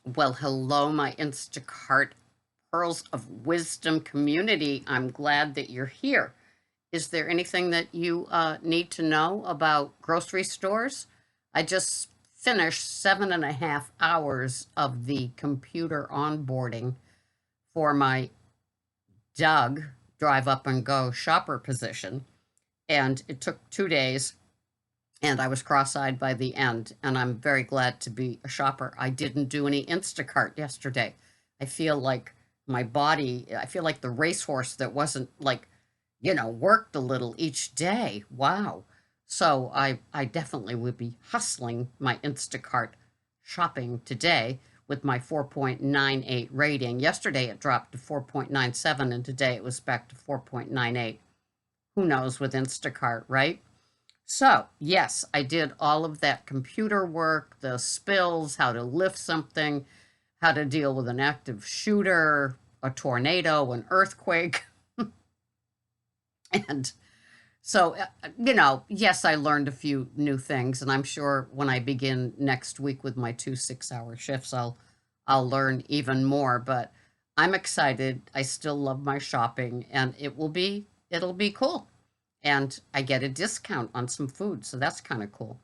Well, hello, my Instacart Pearls of Wisdom community. I'm glad that you're here. Is there anything that you need to know about grocery stores? I just finished 7.5 hours of the computer onboarding for my Doug drive up and go shopper position, and it took 2 days. And I was cross-eyed by the end, and I'm very glad to be a shopper. I didn't do any Instacart yesterday. I feel like I feel like the racehorse that wasn't worked a little each day. Wow. So I definitely would be hustling my Instacart shopping today with my 4.98 rating. Yesterday it dropped to 4.97, and today it was back to 4.98. Who knows with Instacart, right? So, yes, I did all of that computer work, the spills, how to lift something, how to deal with an active shooter, a tornado, an earthquake. And so, yes, I learned a few new things, and I'm sure when I begin next week with my 2 6-hour shifts, I'll learn even more, but I'm excited. I still love my shopping, and it'll be cool. And I get a discount on some food, so that's kind of cool.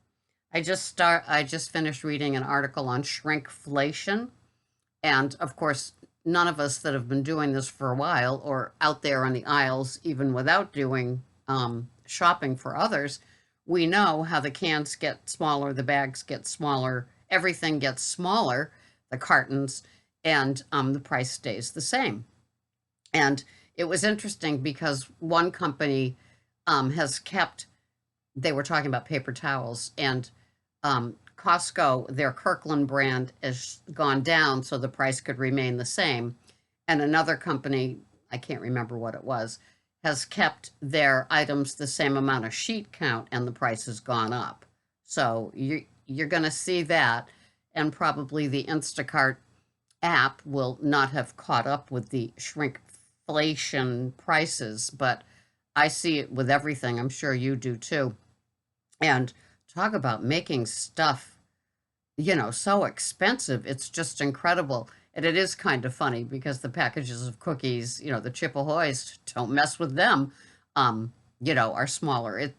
I just finished reading an article on shrinkflation, and of course, none of us that have been doing this for a while or out there on the aisles, even without doing shopping for others, we know how the cans get smaller, the bags get smaller, everything gets smaller, the cartons, and the price stays the same. And it was interesting because one company has kept, they were talking about paper towels, and Costco, their Kirkland brand has gone down so the price could remain the same. And another company, I can't remember what it was, has kept their items the same amount of sheet count and the price has gone up. So you're going to see that, and probably the Instacart app will not have caught up with the shrinkflation prices, but I see it with everything. I'm sure you do too. And talk about making stuff, so expensive. It's just incredible. And it is kind of funny because the packages of cookies, the Chip Ahoy's, don't mess with them, are smaller.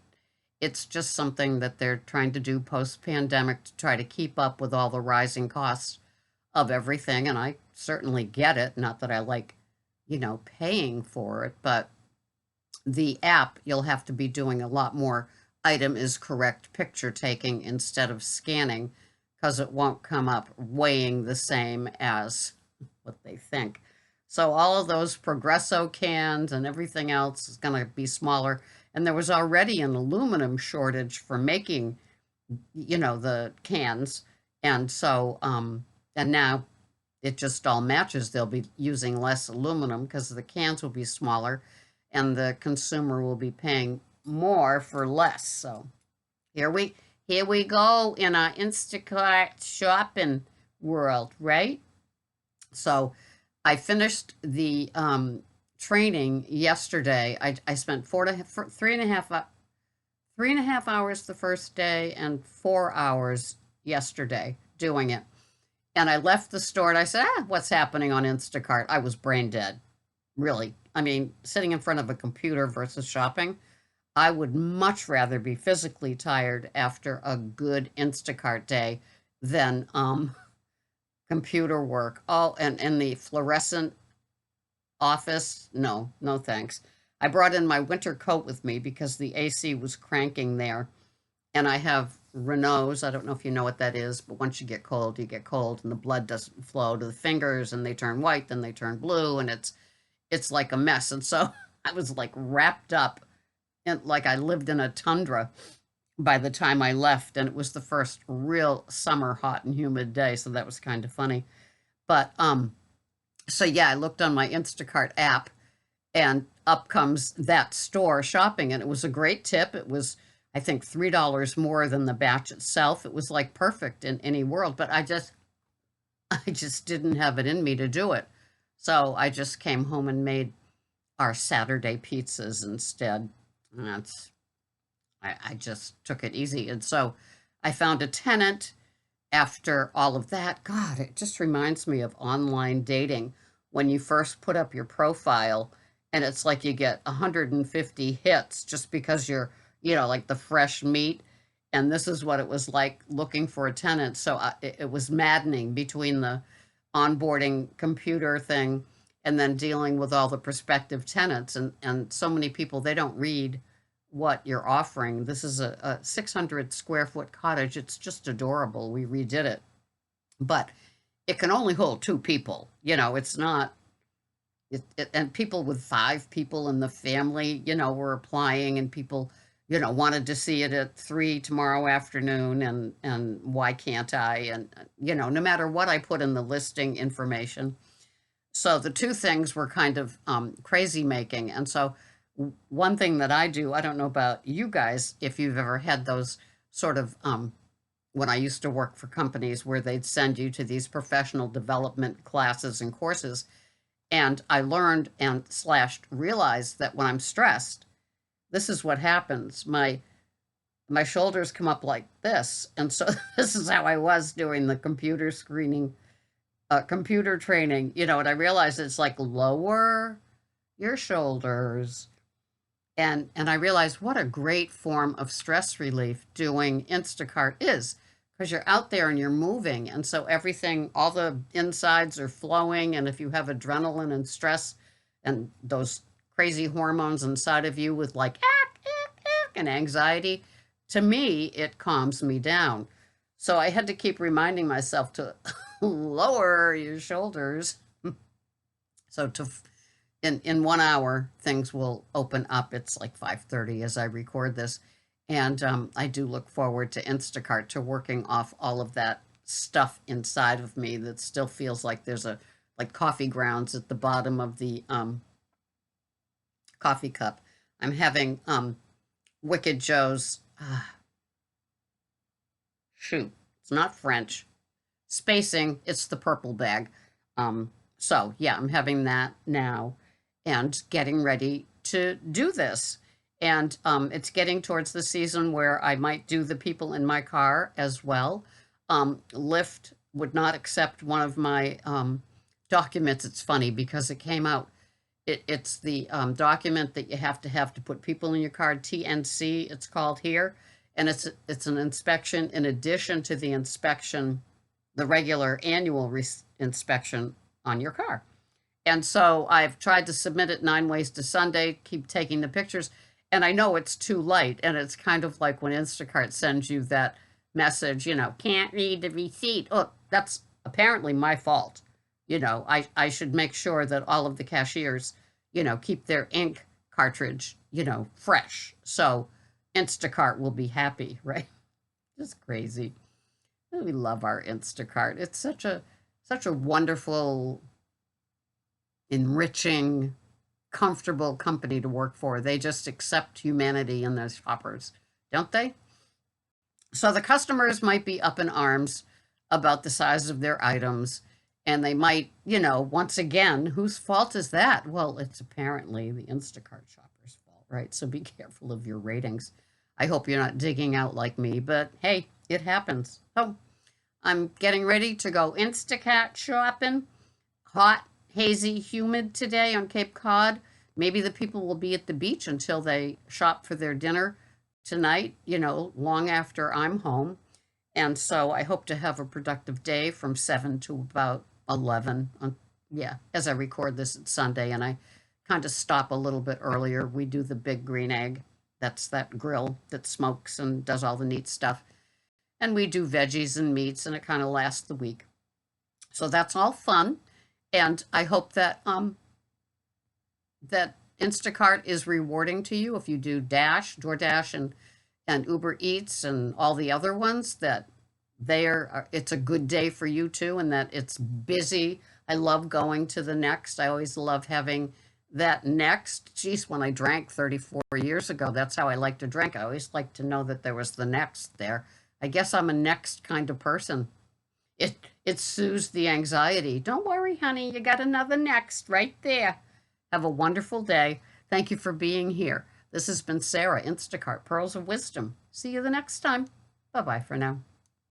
It's just something that they're trying to do post pandemic to try to keep up with all the rising costs of everything. And I certainly get it. Not that I like, paying for it, but the app, you'll have to be doing a lot more item is correct picture taking instead of scanning because it won't come up weighing the same as what they think. So all of those Progresso cans and everything else is going to be smaller. And there was already an aluminum shortage for making, the cans. And so, and now it just all matches. They'll be using less aluminum because the cans will be smaller and the consumer will be paying more for less. So here we here we go in our Instacart shopping world, right? So I finished the training yesterday. I spent 3.5 hours the first day and 4 hours yesterday doing it. And I left the store and I said, what's happening on Instacart? I was brain dead, really. I mean, sitting in front of a computer versus shopping, I would much rather be physically tired after a good Instacart day than computer work. Oh, and in the fluorescent office, no, no thanks. I brought in my winter coat with me because the AC was cranking there. And I have Renault's. I don't know if you know what that is, but once you get cold, you get cold, and the blood doesn't flow to the fingers, and they turn white, then they turn blue, and it's like a mess. And so I was like wrapped up and like I lived in a tundra by the time I left, and it was the first real summer hot and humid day, so that was kind of funny. But so yeah, I looked on my Instacart app and up comes that store shopping, and it was a great tip. It was, I think, $3 more than the batch itself. It was like perfect in any world, but I just didn't have it in me to do it. So I just came home and made our Saturday pizzas instead. And I just took it easy. And so I found a tenant after all of that, God, it just reminds me of online dating when you first put up your profile and it's like you get 150 hits just because you're, like the fresh meat. And this is what it was like looking for a tenant. So it was maddening between the onboarding computer thing and then dealing with all the prospective tenants. And so many people, they don't read what you're offering. This is a 600 square foot cottage. It's just adorable. We redid it, but it can only hold two people. It's not, and people with five people in the family, were applying, and people, wanted to see it at 3 tomorrow afternoon. And why can't I? And, no matter what I put in the listing information. So the two things were kind of crazy making. And so one thing that I do, I don't know about you guys, if you've ever had those sort of, when I used to work for companies where they'd send you to these professional development classes and courses. And I learned and slashed realized that when I'm stressed, this is what happens. My shoulders come up like this. And so this is how I was doing the computer screening, computer training, and I realized it's like lower your shoulders. And I realized what a great form of stress relief doing Instacart is, because you're out there and you're moving. And so everything, all the insides are flowing. And if you have adrenaline and stress and those crazy hormones inside of you with like, and anxiety, to me, it calms me down. So I had to keep reminding myself to lower your shoulders. So in 1 hour, things will open up. It's like 5:30 as I record this. And I do look forward to Instacart, to working off all of that stuff inside of me that still feels like there's like coffee grounds at the bottom of the coffee cup. I'm having Wicked Joe's, shoot, it's not French. Spacing, it's the purple bag. So yeah, I'm having that now and getting ready to do this. And it's getting towards the season where I might do the people in my car as well. Lyft would not accept one of my documents. It's funny because it came out. It's the document that you have to put people in your car. TNC, it's called here, and it's an inspection in addition to the inspection, the regular annual inspection on your car. And so I've tried to submit it 9 ways to Sunday, keep taking the pictures, and I know it's too late. And it's kind of like when Instacart sends you that message, can't read the receipt. Oh, that's apparently my fault. I should make sure that all of the cashiers, keep their ink cartridge, fresh. So Instacart will be happy, right? Just crazy. We love our Instacart. It's such a wonderful, enriching, comfortable company to work for. They just accept humanity in their shoppers, don't they? So the customers might be up in arms about the size of their items, and they might, once again, whose fault is that? Well, it's apparently the Instacart shopper's fault, right? So be careful of your ratings. I hope you're not digging out like me, but hey, it happens. So I'm getting ready to go Instacart shopping. Hot, hazy, humid today on Cape Cod. Maybe the people will be at the beach until they shop for their dinner tonight, long after I'm home. And so I hope to have a productive day from 7 to about 11. Yeah, as I record this, it's Sunday, and I kind of stop a little bit earlier. We do the big green egg. That's that grill that smokes and does all the neat stuff. And we do veggies and meats, and it kind of lasts the week. So that's all fun. And I hope that that Instacart is rewarding to you if you do DoorDash, and Uber Eats and all the other ones, that it's a good day for you too, and that it's busy. I love going to the next. I always love having that next. Geez, when I drank 34 years ago, that's how I like to drink. I always like to know that there was the next there. I guess I'm a next kind of person. It soothes the anxiety. Don't worry, honey, you got another next right there. Have a wonderful day. Thank you for being here. This has been Sarah, Instacart Pearls of Wisdom. See you the next time. Bye-bye for now.